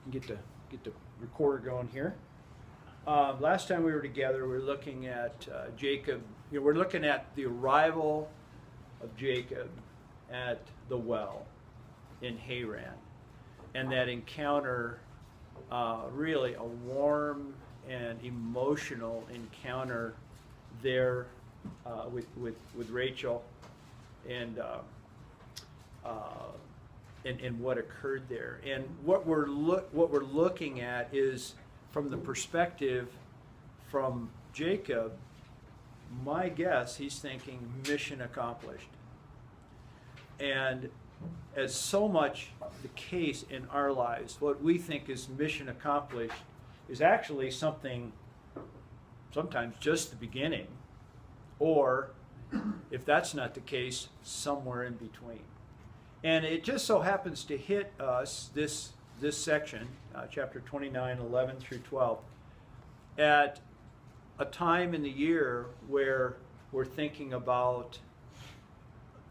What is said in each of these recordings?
get the recorder going here. Last time we were together, we were looking at Jacob. We're looking at the arrival of Jacob at the well in Haran, and that encounter, really a warm and emotional encounter there with Rachel, and what occurred there. And what we're looking at is from the perspective from Jacob. My guess, he's thinking mission accomplished. And as so much the case in our lives, what we think is mission accomplished is actually something, sometimes just the beginning, or if that's not the case, somewhere in between. And it just so happens to hit us, this section, chapter 29, 11 through 12, at a time in the year where we're thinking about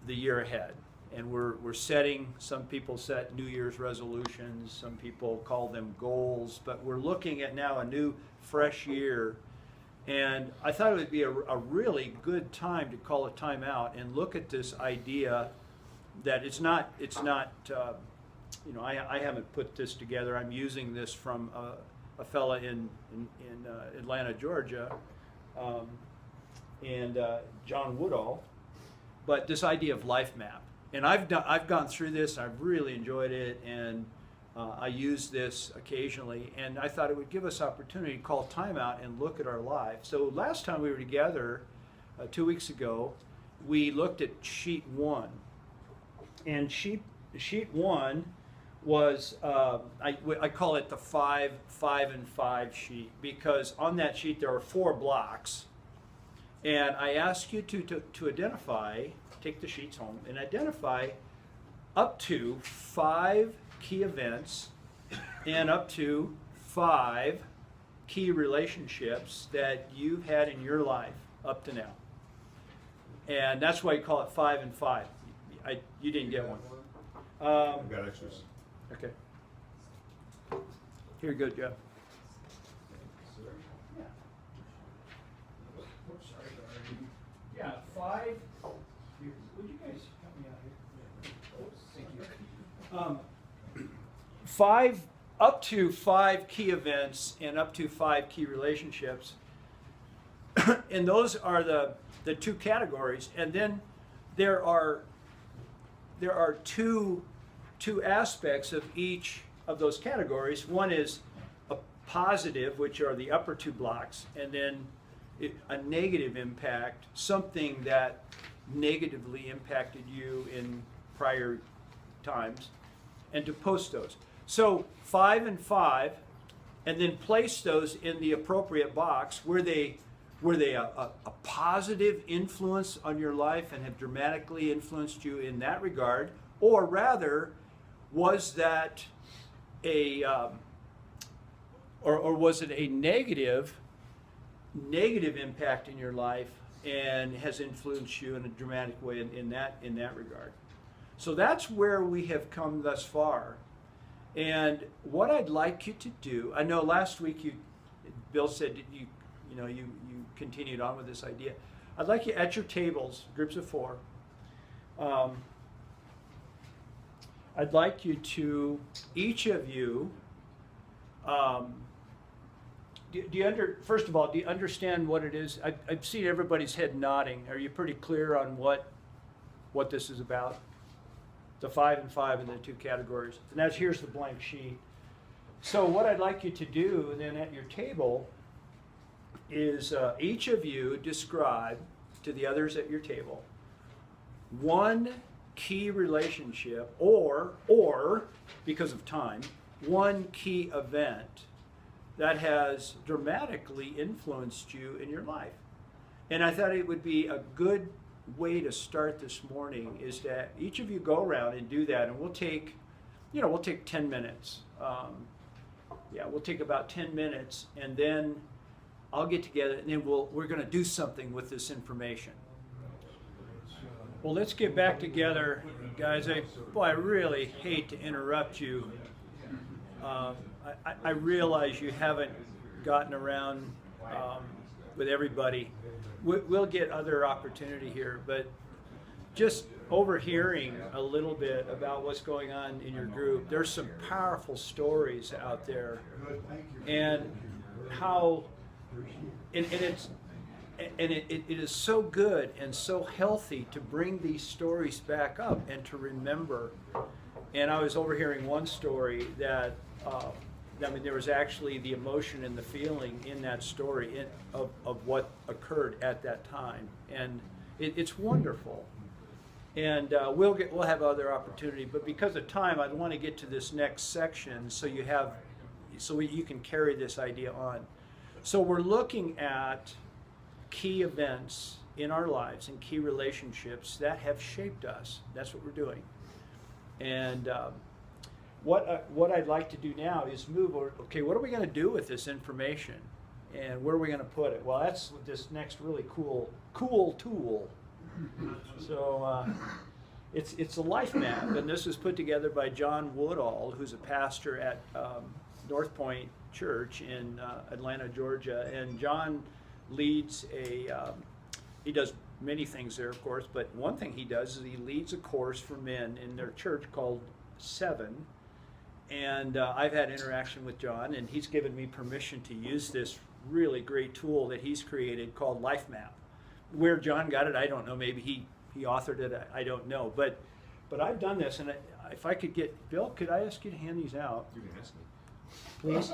the year ahead. And we're setting, some people set New Year's resolutions, some people call them goals, but we're looking at now a new, fresh year. And I thought it would be a really good time to call a time out and look at this idea that it's not I haven't put this together. I'm using this from a fella in Atlanta, Georgia, and John Woodall. But this idea of life map, and I've gone through this. I've really enjoyed it, and I use this occasionally. And I thought it would give us opportunity to call time out and look at our lives. So last time we were together, 2 weeks ago, we looked at sheet 1, and sheet 1 was I call it the 5, and 5 sheet, because on that sheet there are 4 blocks, and I ask you to identify, take the sheets home and identify up to 5 key events and up to 5 key relationships that you've had in your life up to now, and that's why you call it 5 and 5. You didn't get one. I've got extras. Okay. Here you go, Jeff. Yeah. Oops, sorry. Yeah, 5. Would you guys help me out here? Oops, thank you. 5, up to 5 key events and up to 5 key relationships. And those are the 2 categories. And then there are two aspects of each of those categories. One is a positive, which are the upper 2 blocks, and then a negative impact, something that negatively impacted you in prior times, and to post those. So 5 and 5, and then place those in the appropriate box. Were they a positive influence on your life and have dramatically influenced you in that regard, or rather, was that or was it a negative impact in your life and has influenced you in a dramatic way in that regard? So that's where we have come thus far. And what I'd like you to do, I know last week Bill said you continued on with this idea. I'd like you at your tables, groups of 4. I'd like you to, each of you, first of all, do you understand what it is? I've seen everybody's head nodding. Are you pretty clear on what this is about? The 5 and 5 in the 2 categories. And here's the blank sheet. So what I'd like you to do then at your table is each of you describe to the others at your table 1 key relationship or because of time, 1 key event that has dramatically influenced you in your life. And I thought it would be a good way to start this morning is that each of you go around and do that, and we'll take 10 minutes. We'll take about 10 minutes, and then I'll get together, and then we're going to do something with this information. Well, let's get back together, guys. I really hate to interrupt you. I realize you haven't gotten around with everybody. We'll get other opportunity here, but just overhearing a little bit about what's going on in your group, there's some powerful stories out there, and how, and it is so good and so healthy to bring these stories back up and to remember. And I was overhearing one story that, I mean, there was actually the emotion and the feeling in that story of what occurred at that time, and it's wonderful. And we'll have other opportunity, but because of time, I want to get to this next section so you can carry this idea on. So we're looking at key events in our lives and key relationships that have shaped us. That's what we're doing. And what I'd like to do now is move over. Okay, what are we going to do with this information, and where are we going to put it? Well, that's this next really cool tool. So it's a life map, and this was put together by John Woodall, who's a pastor at North Point Church in Atlanta, Georgia. And John leads he does many things there, of course, but one thing he does is he leads a course for men in their church called Seven. And I've had interaction with John, and he's given me permission to use this really great tool that he's created called Life Map. Where John got it, I don't know. Maybe he authored it. I don't know. But I've done this, and if I could get Bill, could I ask you to hand these out? You can ask me. Please.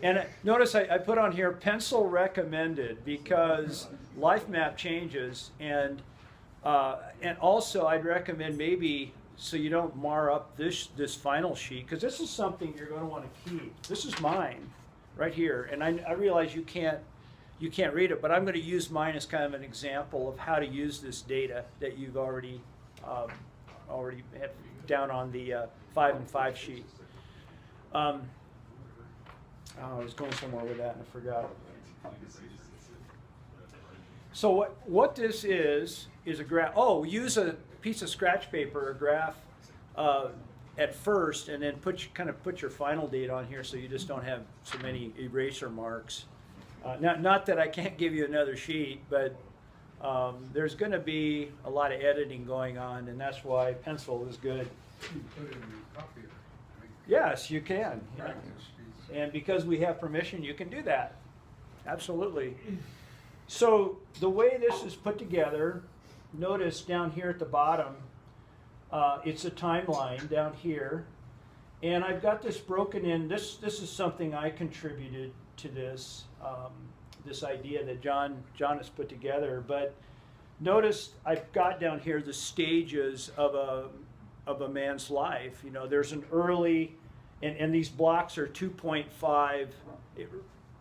And notice I put on here pencil recommended, because life map changes, and also I'd recommend maybe, so you don't mar up this final sheet, because this is something you're going to want to keep. This is mine right here, and I realize you can't read it, but I'm going to use mine as kind of an example of how to use this data that you've already had down on the 5 and 5 sheet. I was going somewhere with that and I forgot. So what this is a graph. Oh, use a piece of scratch paper, a graph, at first, and then put your final date on here, so you just don't have so many eraser marks. Not that I can't give you another sheet, but there's going to be a lot of editing going on, and that's why pencil is good. You can put it in your copier. Yes, you can. Yeah. Practice piece. And because we have permission, you can do that. Absolutely. So the way this is put together, notice down here at the bottom, it's a timeline down here. And I've got this broken in. This is something I contributed to this, this idea that John has put together. But notice I've got down here the stages of a man's life. You know, there's an early, and these blocks are 2.5.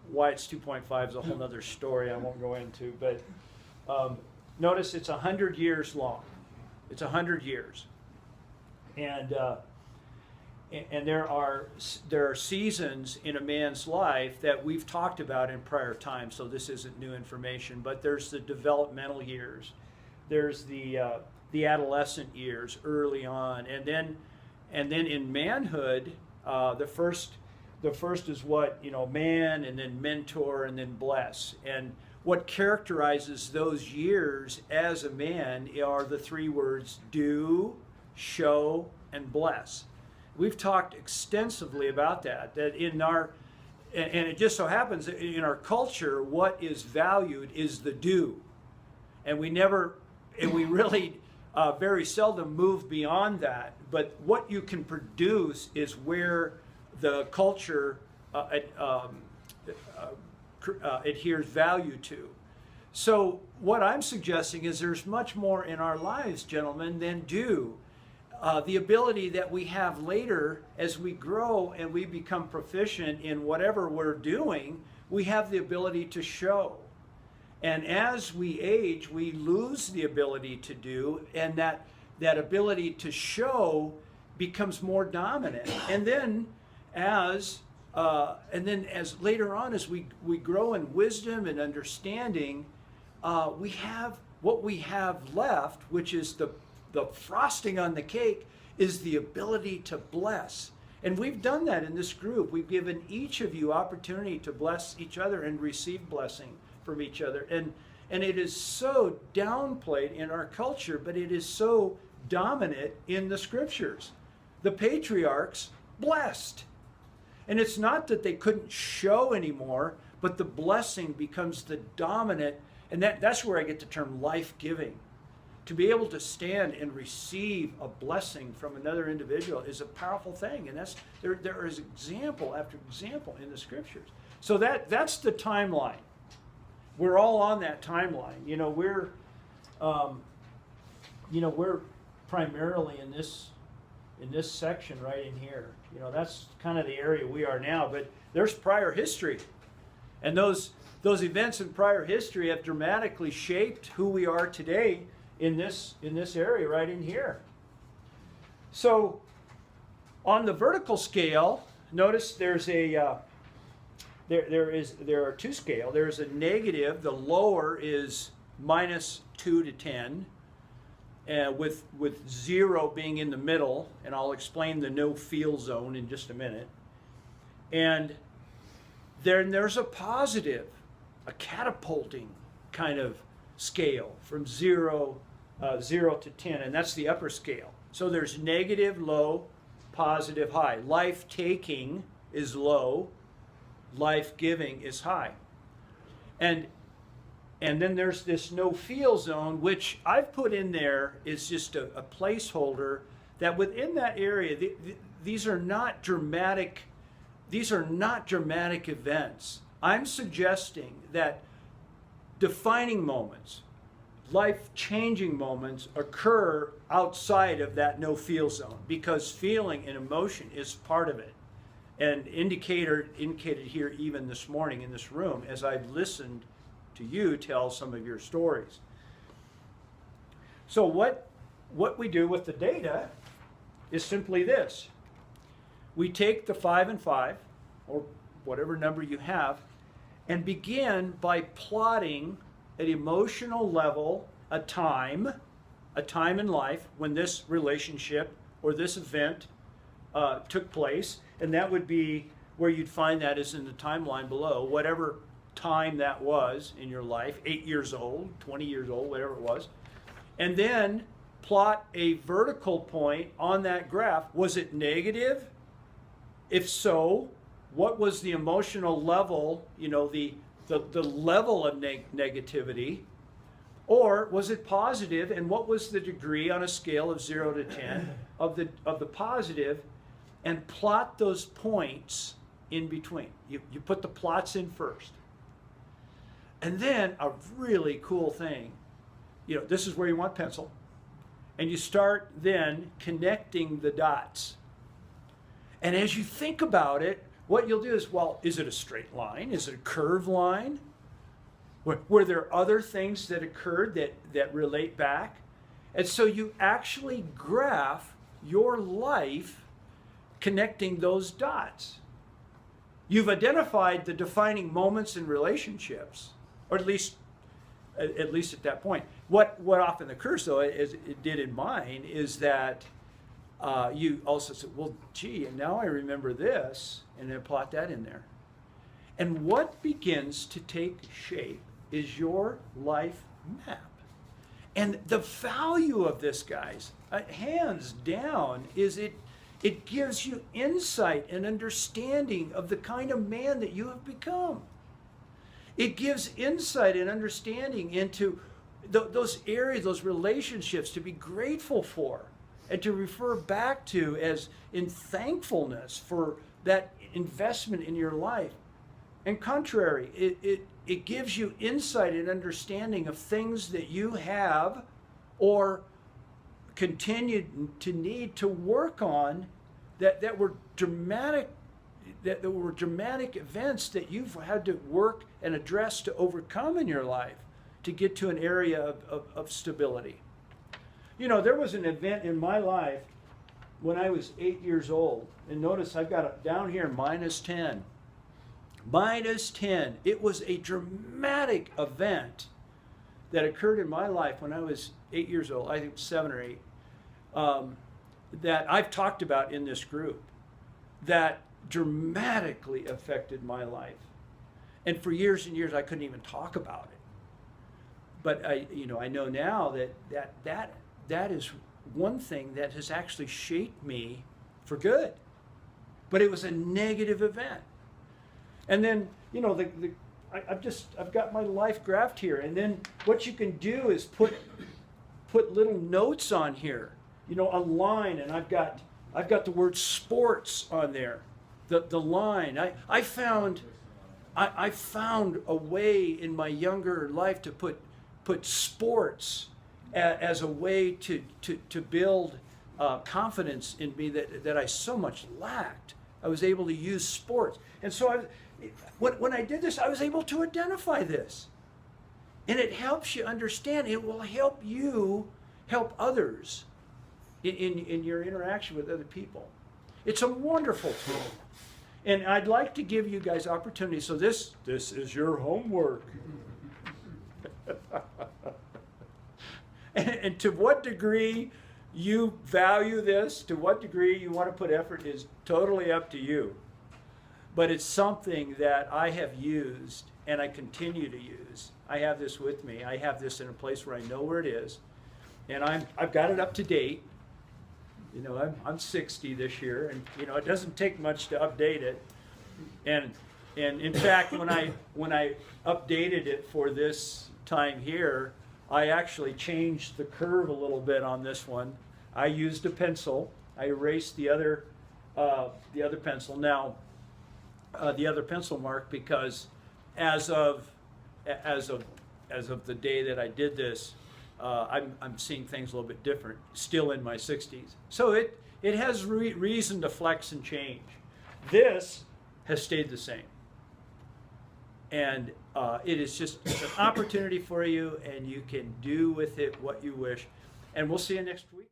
Why it's 2.5 is a whole other story I won't go into. But notice it's 100 years long. It's 100 years, and there are seasons in a man's life that we've talked about in prior times. So this isn't new information. But there's the developmental years. There's the adolescent years early on, and then in manhood, the first is what, man, and then mentor, and then bless. And what characterizes those years as a man are the 3 words: do, show, and bless. We've talked extensively about that in our, and it just so happens that in our culture, what is valued is the do, and we really very seldom move beyond that. But what you can produce is where the culture adheres value to. So what I'm suggesting is there's much more in our lives, gentlemen, than do. The ability that we have later as we grow and we become proficient in whatever we're doing, we have the ability to show. And as we age, we lose the ability to do, and that ability to show becomes more dominant. And then as later on, as we grow in wisdom and understanding, we have what we have left, which is the frosting on the cake, is the ability to bless. And we've done that in this group. We've given each of you opportunity to bless each other and receive blessing from each other. And it is so downplayed in our culture, but it is so dominant in the scriptures. The patriarchs blessed. And it's not that they couldn't show anymore, but the blessing becomes the dominant, and that's where I get the term life-giving. To be able to stand and receive a blessing from another individual is a powerful thing, and there is example after example in the scriptures. So that's the timeline. We're all on that timeline. We're primarily in this section right in here. That's kind of the area we are now, but there's prior history. And those events in prior history have dramatically shaped who we are today in this area right in here. So on the vertical scale, notice there's there are two scales. There's a negative. The lower is -2 to 10, with 0 being in the middle, and I'll explain the no feel zone in just a minute. And then there's a positive, a catapulting kind of scale from 0 to 10, and that's the upper scale. So there's negative, low, positive, high. Life-taking is low, life-giving is high. And then there's this no feel zone, which I've put in there is just a placeholder that within that area, these are not dramatic events. I'm suggesting that defining moments, life-changing moments occur outside of that no feel zone, because feeling and emotion is part of it. And indicated here even this morning in this room as I've listened to you tell some of your stories. So what we do with the data is simply this. We take the 5 and 5, or whatever number you have, and begin by plotting at emotional level a time in life when this relationship or this event took place. And that would be where you'd find that is in the timeline below, whatever time that was in your life, 8 years old, 20 years old, whatever it was. And then plot a vertical point on that graph. Was it negative? If so, what was the emotional level, the level of negativity? Or was it positive, and what was the degree on a scale of 0 to 10 of the positive? And plot those points in between. You put the plots in first. And then a really cool thing, this is where you want pencil. And you start then connecting the dots. And as you think about it, what you'll do is, well, is it a straight line? Is it a curved line? Were there other things that occurred that relate back? And so you actually graph your life connecting those dots. You've identified the defining moments in relationships, or at least at that point. What often occurs, though, as it did in mine, is that you also say, well, gee, and now I remember this, and then plot that in there. And what begins to take shape is your life map. And the value of this, guys, hands down, is it gives you insight and understanding of the kind of man that you have become. It gives insight and understanding into those areas, those relationships to be grateful for and to refer back to as in thankfulness for that investment in your life. And contrary, it gives you insight and understanding of things that you have or continue to need to work on that were dramatic events that you've had to work and address to overcome in your life to get to an area of stability. There was an event in my life when I was 8 years old, and notice I've got it down here, -10. -10. It was a dramatic event that occurred in my life when I was 8 years old. I think 7 or 8. that I've talked about in this group that dramatically affected my life. And for years and years, I couldn't even talk about it. But I know now that is one thing that has actually shaped me for good. But it was a negative event. And then, I've got my life graphed here. And then what you can do is put little notes on here, a line, and I've got the word sports on there. The line. I found a way in my younger life to put sports as a way to build confidence in me that I so much lacked. I was able to use sports. And so when I did this, I was able to identify this. And it helps you understand. It will help you help others in your interaction with other people. It's a wonderful tool. And I'd like to give you guys opportunity. So this is your homework. And to what degree you value this, to what degree you want to put effort is totally up to you. But it's something that I have used and I continue to use. I have this with me. I have this in a place where I know where it is. And I've got it up to date. I'm 60 this year, and it doesn't take much to update it. And in fact, when I updated it for this time here, I actually changed the curve a little bit on this one. I used a pencil. I erased the other pencil. Now, the other pencil mark, because as of the day that I did this, I'm seeing things a little bit different, still in my 60s. So it has reason to flex and change. This has stayed the same. And it is just it's an opportunity for you, and you can do with it what you wish. And we'll see you next week.